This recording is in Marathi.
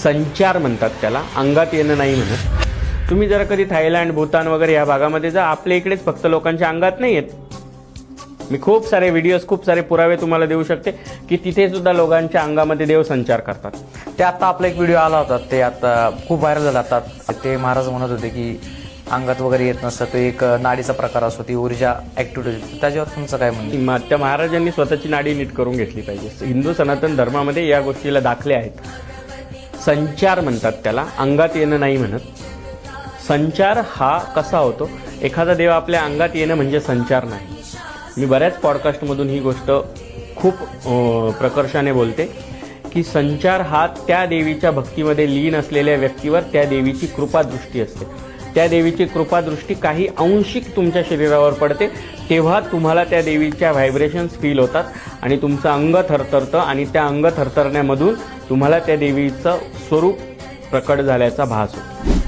संचार म्हणतात त्याला, अंगात येणं नाही म्हणत. तुम्ही जर कधी थायलंड, भूतान वगैरे या भागामध्ये जा, आपल्या इकडेच फक्त लोकांच्या अंगात नाही येत. मी खूप सारे व्हिडिओज, खूप सारे पुरावे तुम्हाला देऊ शकते की तिथे सुद्धा लोकांच्या अंगामध्ये देव संचार करतात. ते आता आपला एक व्हिडिओ आला होता, ते आता खूप व्हायरल झाला. आता ते महाराज म्हणत होते की अंगात वगैरे येत नसतं, तो एक नाडीचा प्रकार असतो, ती ऊर्जा ऍक्टिव्हिटी होती. त्याच्यावर तुमचं काय म्हणणं? त्या महाराजांनी स्वतःची नाडी नीट करून घेतली पाहिजे. हिंदू सनातन धर्मामध्ये या गोष्टीला दाखले आहेत. संचार म्हणतात त्याला, अंगात येणं नाही म्हणत. संचार हा कसा होतो? एखादा देव आपल्या अंगात येणं म्हणजे संचार नाही. मी बऱ्याच पॉडकास्टमधून ही गोष्ट खूप प्रकर्षाने बोलते की संचार हा त्या देवीच्या भक्तीमध्ये लीन असलेल्या व्यक्तीवर त्या देवीची कृपादृष्टी असते. त्या देवीची कृपादृष्टी काही अंशिक तुमच्या शरीरावर पडते, तेव्हा तुम्हाला त्या देवीच्या व्हायब्रेशन्स फील होतात आणि तुमचं अंग थरथरतं आणि त्या अंग थरथरण्यामधून तुम्हाला त्या देवीचं स्वरूप प्रकट झाल्याचा भास होतो.